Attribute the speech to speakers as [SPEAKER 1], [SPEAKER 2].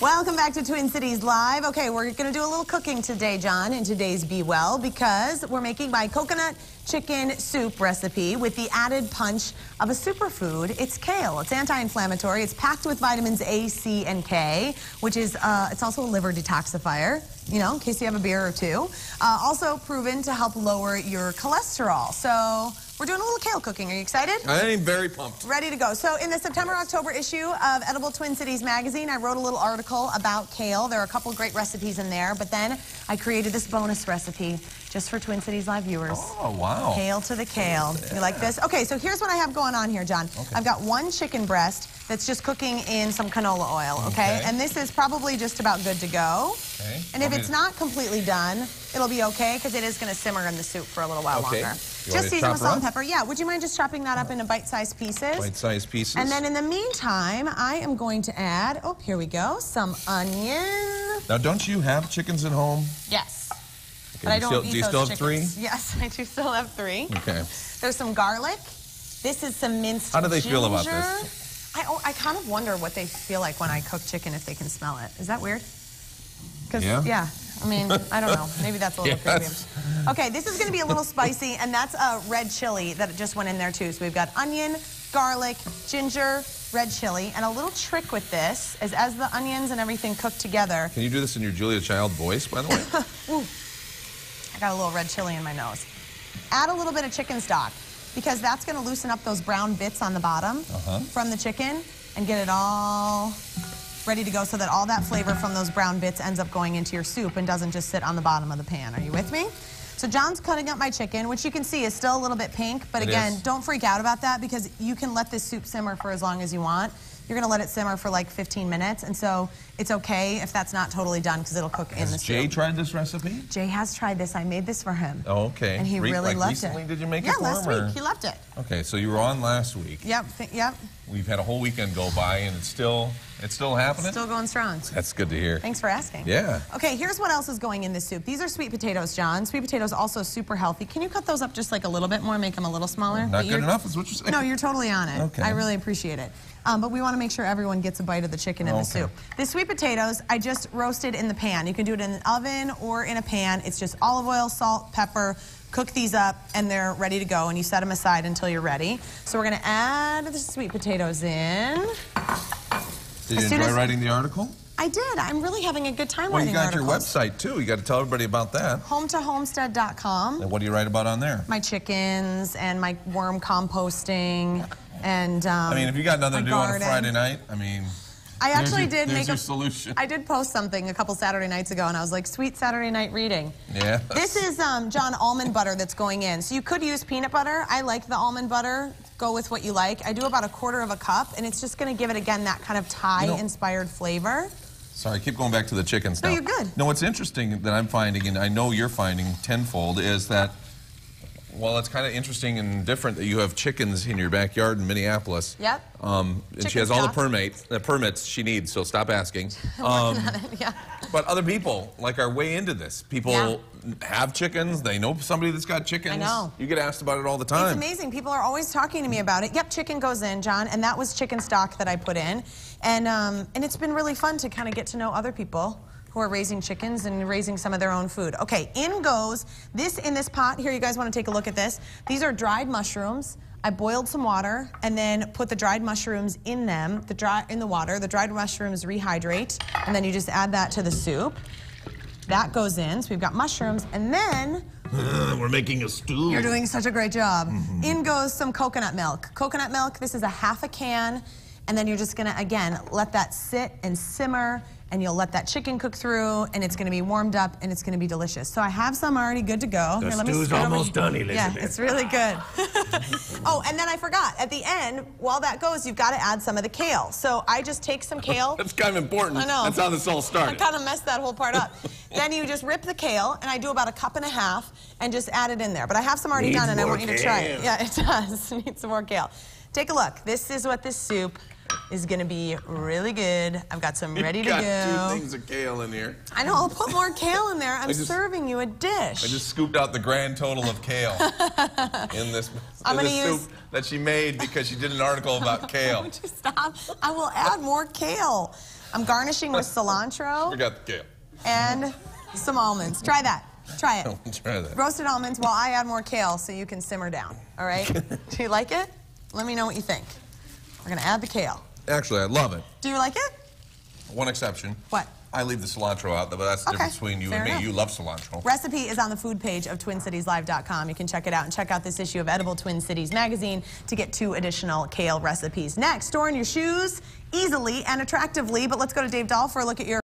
[SPEAKER 1] Welcome back to Twin Cities Live. Okay, we're going to do a little cooking today, John, in today's Be Well, because we're making my coconut chicken soup recipe with the added punch of a superfood. It's kale. It's anti-inflammatory. It's packed with vitamins A, C, and K, which is, it's also a liver detoxifier, you know, in case you have a beer or two. Also proven to help lower your cholesterol. So we're doing a little kale cooking. Are you excited?
[SPEAKER 2] I am very pumped.
[SPEAKER 1] Ready to go. So in the September-October issue of Edible Twin Cities magazine, I wrote a little article about kale. There are a couple great recipes in there, but then I created this bonus recipe just for Twin Cities Live viewers.
[SPEAKER 2] Oh, wow.
[SPEAKER 1] Kale to the kale. Yeah. You like this? Okay, so here's what I have going on here, John. Okay. I've got one chicken breast that's just cooking in some canola oil, okay? And this is probably just about good to go. Okay. And if it's not completely done, it'll be okay, because it is going to simmer in the soup for a little while longer. Just season with salt and pepper. Yeah, would you mind just chopping that up into bite-sized pieces?
[SPEAKER 2] Bite-sized pieces.
[SPEAKER 1] And then in the meantime, I am going to add, oh, here we go, some onion.
[SPEAKER 2] Now, don't you have chickens at home?
[SPEAKER 1] Yes.
[SPEAKER 2] Okay,
[SPEAKER 1] but I don't eat
[SPEAKER 2] do you
[SPEAKER 1] those
[SPEAKER 2] still have
[SPEAKER 1] chickens.
[SPEAKER 2] 3?
[SPEAKER 1] Yes, I do still have 3.
[SPEAKER 2] Okay.
[SPEAKER 1] There's some garlic. This is some minced
[SPEAKER 2] How do they
[SPEAKER 1] ginger.
[SPEAKER 2] feel about this?
[SPEAKER 1] I kind of wonder what they feel like when I cook chicken, if they can smell it. Is that weird?
[SPEAKER 2] Yeah.
[SPEAKER 1] I mean, I don't know. Maybe that's a little creepy. Okay, this is going to be a little spicy, and that's a red chili that just went in there, too. So we've got onion, garlic, ginger, red chili, and a little trick with this is as the onions and everything cook together.
[SPEAKER 2] Can you do this in your Julia Child voice, by the way?
[SPEAKER 1] Ooh, I got a little red chili in my nose. Add a little bit of chicken stock, because that's going to loosen up those brown bits on the bottom from the chicken and get it all ready to go, so that all that flavor from those brown bits ends up going into your soup and doesn't just sit on the bottom of the pan. Are you with me? So John's cutting up my chicken, which you can see is still a little bit pink, but again, don't freak out about that, because you can let this soup simmer for as long as you want. You're going to let it simmer for like 15 minutes, and so it's okay if that's not totally done, because it'll cook in the soup.
[SPEAKER 2] Has Jay tried this recipe?
[SPEAKER 1] Jay has tried this. I made this for him.
[SPEAKER 2] Oh, okay.
[SPEAKER 1] And he really loved
[SPEAKER 2] recently
[SPEAKER 1] it.
[SPEAKER 2] Did you make it for him?
[SPEAKER 1] Yeah, last week. He loved it.
[SPEAKER 2] Okay, so you were on last week.
[SPEAKER 1] Yep, yep.
[SPEAKER 2] We've had a whole weekend go by, and it's still happening?
[SPEAKER 1] Still going strong.
[SPEAKER 2] That's good to hear.
[SPEAKER 1] Thanks for asking.
[SPEAKER 2] Yeah.
[SPEAKER 1] Okay, here's what else is going in this soup. These are sweet potatoes, John. Sweet potatoes also super healthy. Can you cut those up just like a little bit more, make them a little smaller?
[SPEAKER 2] Not good enough is what you're saying?
[SPEAKER 1] No, you're totally on it.
[SPEAKER 2] Okay.
[SPEAKER 1] I really appreciate it. But we want to make sure everyone gets a bite of the chicken in the soup. The sweet potatoes, I just roasted in the pan. You can do it in an oven or in a pan. It's just olive oil, salt, pepper. Cook these up, and they're ready to go, and you set them aside until you're ready. So we're going to add the sweet potatoes in.
[SPEAKER 2] Did you enjoy writing the article?
[SPEAKER 1] I did. I'm really having a good time writing articles.
[SPEAKER 2] Well, you got your website, too. You got to tell everybody about that.
[SPEAKER 1] HomeToHomestead.com.
[SPEAKER 2] And what do you write about on there?
[SPEAKER 1] My chickens and my worm composting and
[SPEAKER 2] I mean, if you got nothing to do on a Friday night, I mean...
[SPEAKER 1] I actually did
[SPEAKER 2] make a solution.
[SPEAKER 1] I did post something a couple Saturday nights ago, and I was like, sweet Saturday night reading.
[SPEAKER 2] Yeah.
[SPEAKER 1] This is, John, almond butter that's going in. So you could use peanut butter. I like the almond butter. Go with what you like. I do about 1/4 cup, and it's just going to give it, again, that kind of Thai-inspired flavor.
[SPEAKER 2] Sorry, I keep going back to the chicken stuff.
[SPEAKER 1] No, you're good.
[SPEAKER 2] No, what's interesting that I'm finding, and I know you're finding tenfold, is that, well, it's kind of interesting and different that you have chickens in your backyard in Minneapolis.
[SPEAKER 1] Yep.
[SPEAKER 2] And she has all the permits she needs, so stop asking.
[SPEAKER 1] Yeah.
[SPEAKER 2] But other people, like, are way into this. People have chickens. They know somebody that's got chickens.
[SPEAKER 1] I know.
[SPEAKER 2] You get asked about it all the time.
[SPEAKER 1] It's amazing. People are always talking to me about it. Yep, chicken goes in, John, and that was chicken stock that I put in. And it's been really fun to kind of get to know other people who are raising chickens and raising some of their own food. Okay, in goes this in this pot. Here, you guys want to take a look at this. These are dried mushrooms. I boiled some water and then put the dried mushrooms in them, in the water. The dried mushrooms rehydrate, and then you just add that to the soup. That goes in, so we've got mushrooms, and then...
[SPEAKER 2] we're making a stew.
[SPEAKER 1] You're doing such a great job. In goes some coconut milk. Coconut milk, this is a 1/2 can, and then you're just gonna, again, let that sit and simmer, and you'll let that chicken cook through, and it's gonna be warmed up, and it's gonna be delicious. So I have some already good to go.
[SPEAKER 3] The stew's almost done, Elizabeth.
[SPEAKER 1] Yeah, it's really good. Oh, and then I forgot. At the end, while that goes, you've got to add some of the kale. So I just take some kale.
[SPEAKER 2] That's kind of important.
[SPEAKER 1] I know.
[SPEAKER 2] That's how this all started.
[SPEAKER 1] I kind of messed that whole part up. Then you just rip the kale, and I do about 1.5 cups, and just add it in there. But I have some already done, and I want you to try it. Yeah, it does. Need some more kale. Take a look. This is what this soup is going to be really good. I've got some ready to go.
[SPEAKER 2] Got 2 things of kale in here.
[SPEAKER 1] I know. I'll put more kale in there. I'm serving you a dish.
[SPEAKER 2] I just scooped out the grand total of kale in this soup that she made because she did an article about kale.
[SPEAKER 1] Would you stop? I will add more kale. I'm garnishing with cilantro.
[SPEAKER 2] Forgot the kale.
[SPEAKER 1] And some almonds. Try that. Try it.
[SPEAKER 2] Try that.
[SPEAKER 1] Roasted almonds while I add more kale so you can simmer down. All right? Do you like it? Let me know what you think. We're going to add the kale.
[SPEAKER 2] Actually, I love it.
[SPEAKER 1] Do you like it?
[SPEAKER 2] One exception.
[SPEAKER 1] What?
[SPEAKER 2] I leave the cilantro out, but that's the difference between you and me.
[SPEAKER 1] Enough.
[SPEAKER 2] You love cilantro.
[SPEAKER 1] Recipe is on the food page of TwinCitiesLive.com. You can check it out and check out this issue of Edible Twin Cities magazine to get 2 additional kale recipes. Next, store in your shoes easily and attractively, but let's go to Dave Dahl for a look at your